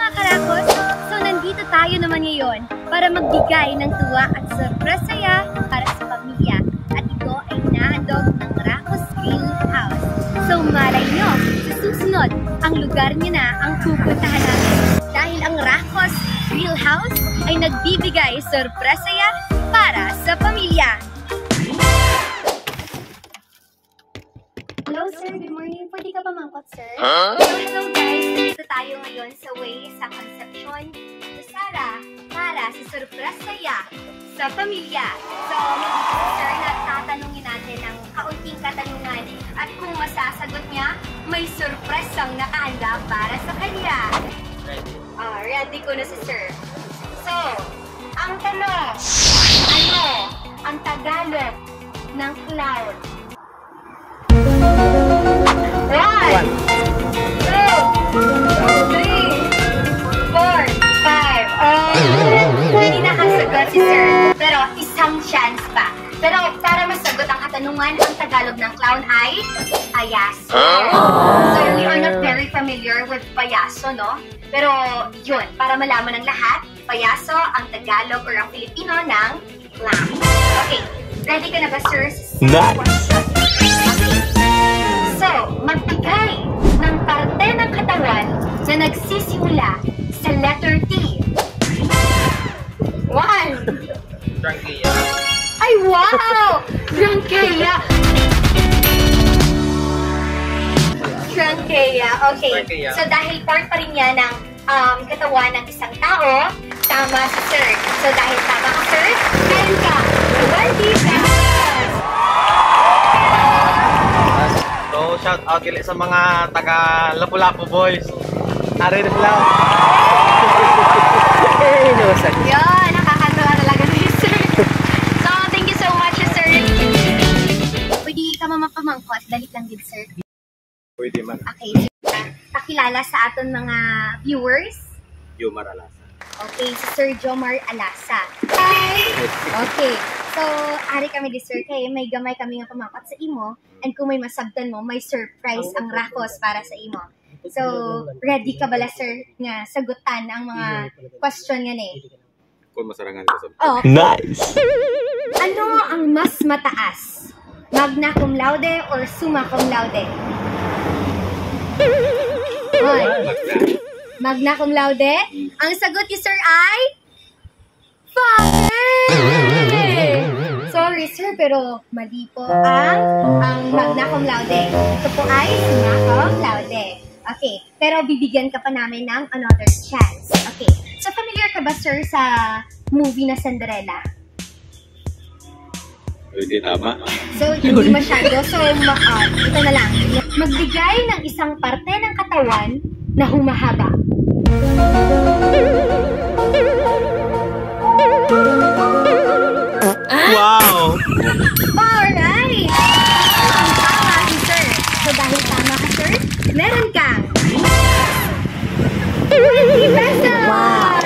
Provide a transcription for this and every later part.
mga karakos! So nandito tayo naman ngayon para magbigay ng tuwa at sorpresaya para sa pamilya. At ito ay nahandog ng Rakos Grill House. So malay nyo, sa susunod, ang lugar nyo na ang pupuntahan natin. Dahil ang Rakos Grill House ay nagbibigay sorpresaya para sa pamilya. Hello sir, good morning. Pwede ka ba mangkot sir? Hello guys, dito tayo ngayon sa Way sa Concepcion, Sara, para sa sorpresaya sa pamilya. So, magiging sir na tatanungin natin ng kaunting katanungan at kung masasagot niya, may sorpresang nakahanda para sa kanya. Ready ko na si sir. So, ang tanong, ano ang Tagalog ng cloud? 1, 2, 3, 4, 5. Hindi nakasagot si sir. Pero isang chance pa. Pero para masagot ang katanungan, ang Tagalog ng clown ay payaso. So we are not very familiar with payaso, no? Pero yun, para malaman ng lahat, payaso ang Tagalog or ang Filipino ng clown. Okay, ready ka na ba sir? Nice! So, magbigay ng parte ng katawan na nagsisimula sa letter T. 1. Trangea. Ay, wow! Trangea. Trangea. Okay. Trangea. So, dahil part pa rin yan ng katawan ng isang tao, tama si sir. So, dahil tama ka, sir, meron ka 20 pesos. So, shout out ulit sa mga taga Lapu-Lapu boys. Ari rin lang. Yan, nakakatawa talaga ni sir. So, thank you so much, sir. Pwede ka mamapamangkot. Dalit lang din, sir. Pwede man. Okay. Pakilala sa aton mga viewers. Yomar Alasa. Okay, si Sir Jomar Alasa. Hi! Okay. So, ari kami di sir, kay may gamay kami nga pamangkot sa imo. And kung may masabtan mo, may surprise ang Rakos para sa imo. So, ready ka bala sir nga sagutan ang mga question nga ni? Kung masarangan ko sa... Oh. Nice! Ano ang mas mataas? Magna cum laude or summa cum laude? Hoy. Magna cum laude? Ang sagot ni sir ay... Sorry sir, pero mali po ang magna cum laude. Ito po ay summa cum laude. Okay, pero bibigyan ka pa namin ng another chance. Okay, so familiar ka ba sir sa movie na Cinderella? Hindi tama. So, hindi masyado. So, ito na lang. Magbigay ng isang parte ng katawan na humahaba. Wow! Alright! Tama si sir. So, dahil tama ka, sir, meron kang 20 pesos! Wow!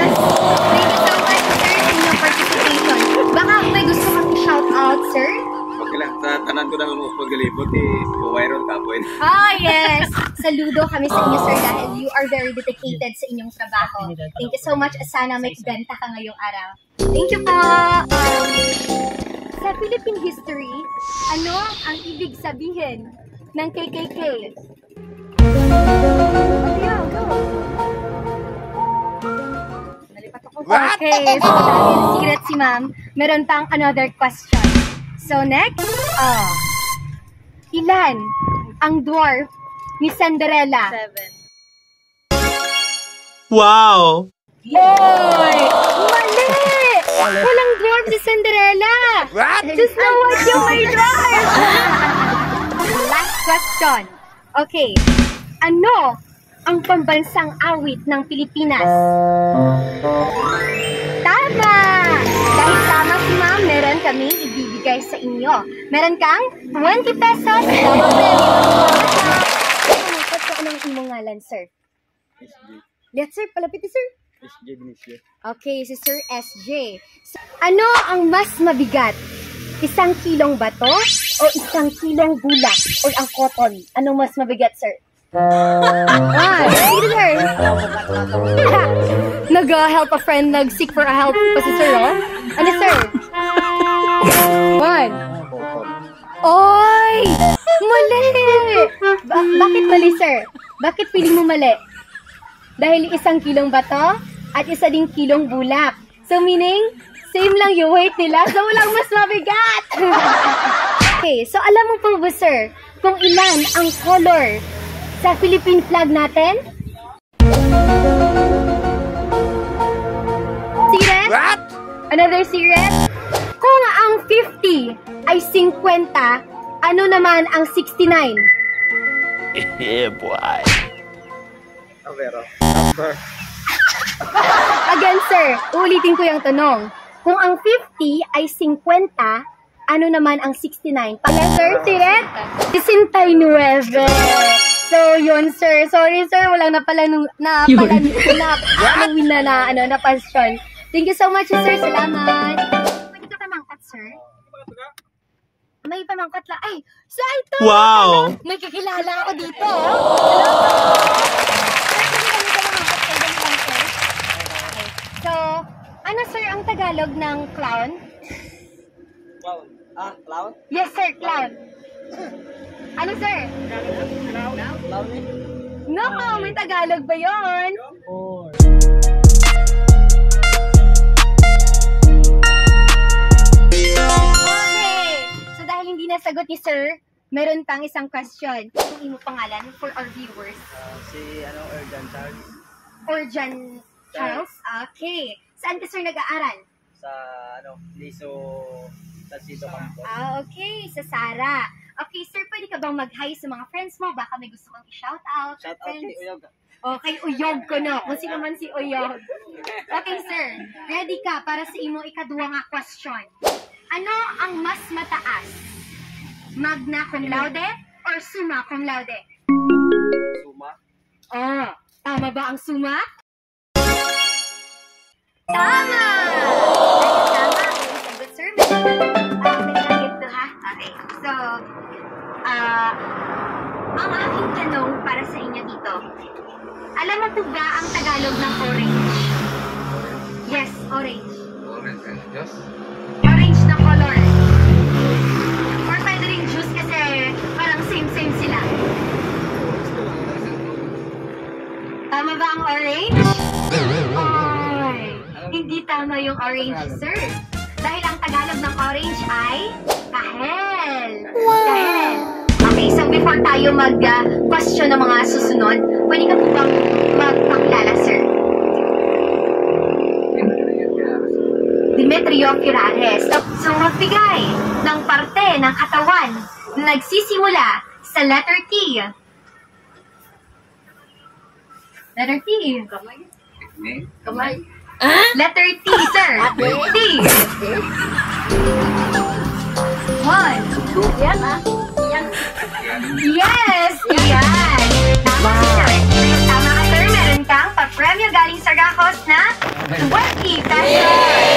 Thank you so much, sir, sa inyong participation. Baka may gusto kang shout out, sir? Okay lang. Sa tanan ko na lumupod galipot buwayron ka po. Oh, yes! Saludo kami sa inyo, sir, dahil you are very dedicated sa inyong trabaho. Thank you so much. Sana may benta ka ngayong araw. Thank you po! Sa Philippine history, ano ang ibig sabihin ng KKK? Nalipat ako. Okay, so dahil secret si ma'am, meron pang another question. So next, ilan ang dwarf ni Cinderella? 7. Wow! Oy! Mali! Walang dwarf si Cinderella! What? Just Snow White yung may dwarf! Last question. Okay. Ano ang pambansang awit ng Pilipinas? Tama! Dahil tama si ma'am, meron kaming ibibigay sa inyo. Meron kang 20 pesos. Ano anong imong ngalan, sir? Let's sir, palapit sir. SJ Benicio. Okay, si Sir SJ. So, ano ang mas mabigat? 1 kilong bato o 1 kilong bulak o ang cotton? Anong mas mabigat, sir? Sige, sir. Nag-help a friend, nag-seek for a help pa si sir, oh. Ano, sir? 1. Oy! Mali! Bakit mali, sir? Bakit feeling mo mali? Dahil 1 kilong bato at 1 ding kilong bulak. So, meaning, same lang yung weight nila, so walang mas mabigat! Okay, so alam mo po ba, sir, kung ilan ang color sa Philippine flag natin? Secret? What? Another secret? Kung ang 50 ay 50, ano naman ang 69? Yeah, boy. Number. Again, sir, ulitin ko yung tanong. Kung ang 50 ay 50, ano naman ang 69? Pala, sir, secret? 69. So, yun, sir. Sorry, sir. Wala na pala na passion. Thank you so much, sir. Salamat. Pwede ka pamangkat, sir? May pamangkat lang. Ay, so ito. Wow. May kakilala ako dito. Hello? So, ano, sir, ang Tagalog ng clown? Clown. Clown? Yes, sir, clown. Ano, sir? Clown eh. No, may Tagalog ba yun? Okay. So, dahil hindi nasagot ni sir, meron pang isang question. Kung imo pangalan for our viewers. Si Urjan Charles Orjan Charles? Okay. Saan ka, sir, nag-aaral? sa Liso Tansito Campos. Okay. Sa Sara. Okay, sir, pwede ka bang mag-hi sa mga friends mo? Baka may gusto kang i-shoutout. Shout out kay Uyog. Okay, Uyog ko no. Kung sino man si Uyog. Okay, sir. Ready ka para sa imo ikaduwa nga question. Ano ang mas mataas? Magna cum laude or summa cum laude? Suma. Oh, tama ba ang summa? Tama! Tama. Sagot, sir. May langit to, ha? Okay. So, ang aking tanong para sa inyo dito. Alam mo po ba ang Tagalog ng orange? Yes, orange. Orange and juice. Orange na color. Or pwede rin juice kasi parang same-same sila. Tama ba ang orange? Ay, hindi tama yung orange, sir. Dahil ang Tagalog ng orange ay kahel. Kahel. Okay, so before tayo mag-question ng mga susunod, pwede ka po bang magpakilala, sir? Demetrio Firares. So, magbigay ng parte ng katawan na nagsisimula sa letter T. Letter T. Kamay. Letter T, sir. T. 1. Yan, ah. Yes! Yan! Tama, sir. Tama ka, sir. Meron kang pa-premyo galing sa Gacos na 20 pesos.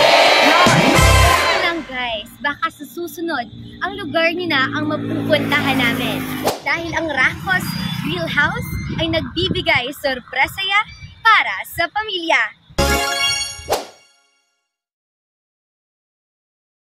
Lang, guys. Baka sa susunod, ang lugar niyo na ang mapupuntahan namin. Dahil ang Racos Grill House ay nagbibigay sorpresaya para sa pamilya.